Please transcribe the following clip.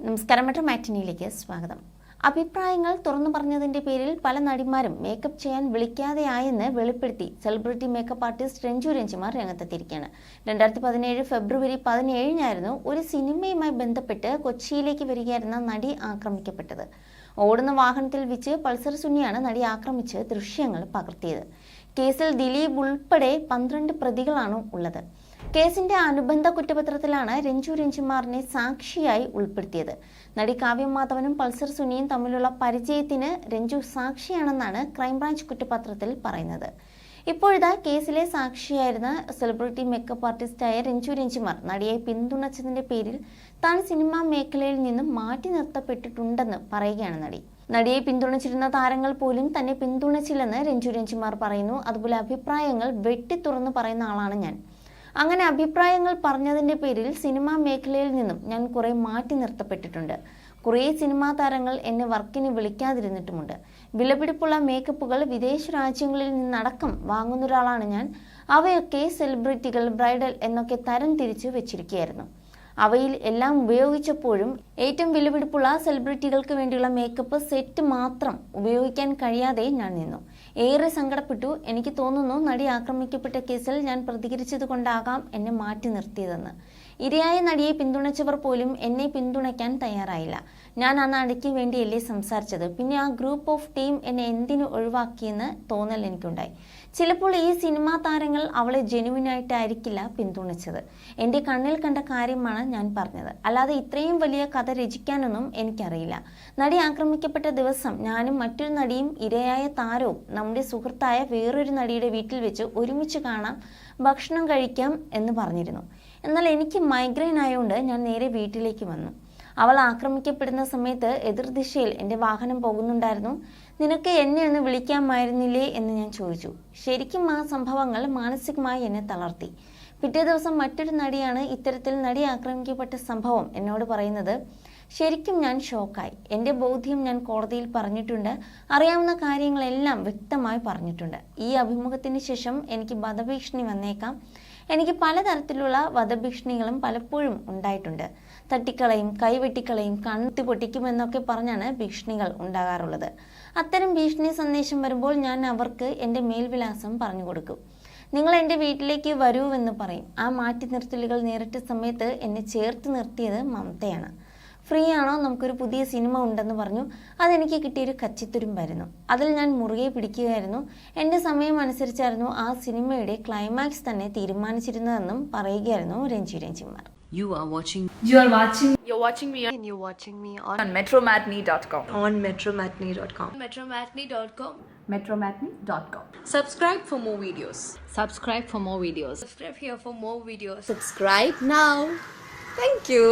നമസ്കാരം, മെട്രോ മാറ്റിനിയിലേക്ക് സ്വാഗതം. അഭിപ്രായങ്ങൾ തുറന്നു പറഞ്ഞതിന്റെ പേരിൽ പല നടിമാരും മേക്കപ്പ് ചെയ്യാൻ വിളിക്കാതെയായെന്ന് വെളിപ്പെടുത്തി celebrity makeup artist Ranju Ranjimar രംഗത്തെത്തിയിരിക്കുകയാണ്. 2017 ഫെബ്രുവരി 17-നായിരുന്നു ഒരു സിനിമയുമായി ബന്ധപ്പെട്ട് കൊച്ചിയിലേക്ക് വരികയായിരുന്ന നടി ആക്രമിക്കപ്പെട്ടത്. ഓടുന്ന വാഹനത്തിൽ വെച്ച് പൾസർ സുനിയാണ് നടി ആക്രമിച്ച് ദൃശ്യങ്ങൾ പകർത്തിയത്. കേസിൽ ദിലീപ് ഉൾപ്പെടെ 12 പ്രതികളാണ് ഉള്ളത്. കേസിന്റെ അനുബന്ധ കുറ്റപത്രത്തിലാണ് രഞ്ജു രഞ്ജിമാറിനെ സാക്ഷിയായി ഉൾപ്പെടുത്തിയത്. നടി കാവ്യ മാധവനും പൾസർ സുനിയും തമ്മിലുള്ള പരിചയത്തിന് രഞ്ജു സാക്ഷിയാണെന്നാണ് ക്രൈംബ്രാഞ്ച് കുറ്റപത്രത്തിൽ പറയുന്നത്. ഇപ്പോഴിതാ കേസിലെ സാക്ഷിയായിരുന്ന സെലിബ്രിറ്റി മേക്കപ്പ് ആർട്ടിസ്റ്റായ രഞ്ജു രഞ്ജിമാർ നടിയെ പിന്തുണച്ചതിന്റെ പേരിൽ താൻ സിനിമാ മേഖലയിൽ നിന്നും മാറ്റി നിർത്തപ്പെട്ടിട്ടുണ്ടെന്ന് പറയുകയാണ് നടി. നടിയെ പിന്തുണച്ചിരുന്ന താരങ്ങൾ പോലും തന്നെ പിന്തുണച്ചില്ലെന്ന് രഞ്ജു രഞ്ജിമാർ പറയുന്നു. അതുപോലെ അഭിപ്രായങ്ങൾ വെട്ടിത്തുറന്ന് പറയുന്ന ആളാണ് ഞാൻ. അങ്ങനെ അഭിപ്രായങ്ങൾ പറഞ്ഞതിന്റെ പേരിൽ സിനിമാ മേഖലയിൽ നിന്നും ഞാൻ കുറെ മാറ്റി നിർത്തപ്പെട്ടിട്ടുണ്ട്. കുറേ സിനിമാ താരങ്ങൾ എന്നെ വർക്കിന് വിളിക്കാതിരുന്നിട്ടുമുണ്ട്. വിലപിടിപ്പുള്ള മേക്കപ്പുകൾ വിദേശ രാജ്യങ്ങളിൽ നിന്നടക്കം വാങ്ങുന്ന ഒരാളാണ് ഞാൻ. അവയൊക്കെ സെലിബ്രിറ്റികൾ, ബ്രൈഡൽ എന്നൊക്കെ തരം തിരിച്ചു വെച്ചിരിക്കുകയായിരുന്നു. അവയിൽ എല്ലാം ഉപയോഗിച്ചപ്പോഴും ഏറ്റവും വിലപിടിപ്പുള്ള സെലിബ്രിറ്റികൾക്ക് വേണ്ടിയുള്ള മേക്കപ്പ് സെറ്റ് മാത്രം ഉപയോഗിക്കാൻ കഴിയാതെ ഞാൻ നിന്നു. ഏറെ സങ്കടപ്പെട്ടു. എനിക്ക് തോന്നുന്നു നടി ആക്രമിക്കപ്പെട്ട കേസിൽ ഞാൻ പ്രതികരിച്ചത് കൊണ്ടാകാം എന്നെ മാറ്റി നിർത്തിയതെന്ന്. ഇരയായ നടിയെ പിന്തുണച്ചവർ പോലും എന്നെ പിന്തുണയ്ക്കാൻ തയ്യാറായില്ല. ഞാൻ ആ നടിക്ക് വേണ്ടിയല്ലേ സംസാരിച്ചത്. പിന്നെ ആ ഗ്രൂപ്പ് ഓഫ് ടീം എന്നെ എന്തിനു ഒഴിവാക്കിയെന്ന് തോന്നൽ എനിക്കുണ്ടായി. ചിലപ്പോൾ ഈ സിനിമാ താരങ്ങൾ അവളെ ജെനുവിനായിട്ടായിരിക്കില്ല പിന്തുണച്ചത്. എൻ്റെ കണ്ണിൽ കണ്ട കാര്യമാണ് ഞാൻ പറഞ്ഞത്. അല്ലാതെ ഇത്രയും വലിയ കഥ രചിക്കാനൊന്നും എനിക്കറിയില്ല. നടി ആക്രമിക്കപ്പെട്ട ദിവസം ഞാനും മറ്റൊരു നടിയും ഇരയായ താരവും നമ്മുടെ സുഹൃത്തായ വേറൊരു നടിയുടെ വീട്ടിൽ വെച്ച് ഒരുമിച്ച് കാണാം, ഭക്ഷണം കഴിക്കാം എന്ന് പറഞ്ഞിരുന്നു. എന്നാൽ എനിക്ക് മൈഗ്രെയിൻ ആയതുകൊണ്ട് ഞാൻ നേരെ വീട്ടിലേക്ക് വന്നു. അവൾ ആക്രമിക്കപ്പെടുന്ന സമയത്ത് എതിർദിശയിൽ എൻ്റെ വാഹനം പോകുന്നുണ്ടായിരുന്നു. നിനക്ക് എന്നെ ഒന്ന് വിളിക്കാമായിരുന്നില്ലേ എന്ന് ഞാൻ ചോദിച്ചു. ശരിക്കും ആ സംഭവങ്ങൾ മാനസികമായി എന്നെ തളർത്തി. പിറ്റേ ദിവസം മറ്റൊരു നടിയാണ് ഇത്തരത്തിൽ നടി ആക്രമിക്കപ്പെട്ട സംഭവം എന്നോട് പറയുന്നത്. ശരിക്കും ഞാൻ ഷോക്കായി. എൻ്റെ ബോധ്യം ഞാൻ കോടതിയിൽ പറഞ്ഞിട്ടുണ്ട്. അറിയാവുന്ന കാര്യങ്ങളെല്ലാം വ്യക്തമായി പറഞ്ഞിട്ടുണ്ട്. ഈ അഭിമുഖത്തിന് ശേഷം എനിക്ക് വധഭീഷണി വന്നേക്കാം. എനിക്ക് പലതരത്തിലുള്ള വധഭീഷണികളും പലപ്പോഴും ഉണ്ടായിട്ടുണ്ട്. തട്ടിക്കളയും, കൈവെട്ടിക്കളയും, കണ്ണുത്തി പൊട്ടിക്കുമെന്നൊക്കെ പറഞ്ഞാണ് ഭീഷണികൾ ഉണ്ടാകാറുള്ളത്. അത്തരം ഭീഷണി സന്ദേശം വരുമ്പോൾ ഞാൻ അവർക്ക് എൻ്റെ മേൽവിലാസം പറഞ്ഞു കൊടുക്കും. നിങ്ങൾ എൻ്റെ വീട്ടിലേക്ക് വരൂവെന്ന് പറയും. ആ മാറ്റി നിർത്തലുകൾ നേരിട്ട സമയത്ത് എന്നെ ചേർത്ത് നിർത്തിയത് മമതയാണ്. ഫ്രീ ആണോ, നമുക്കൊരു പുതിയ സിനിമ ഉണ്ടെന്ന് പറഞ്ഞു. അതെനിക്ക് കിട്ടിയൊരു കച്ചിത്തുരുമ്പായിരുന്നു. അതിൽ ഞാൻ മുറുകെ പിടിക്കുകയായിരുന്നു. എൻ്റെ സമയം അനുസരിച്ചായിരുന്നു ആ സിനിമയുടെ ക്ലൈമാക്സ് തന്നെ തീരുമാനിച്ചിരുന്നതെന്നും പറയുകയായിരുന്നു Ranju Ranjimar. You're watching me on metromatney.com. metromatney.com. metromatney.com. Subscribe for more videos. Subscribe for more videos. Subscribe here for more videos. Subscribe now. Thank you.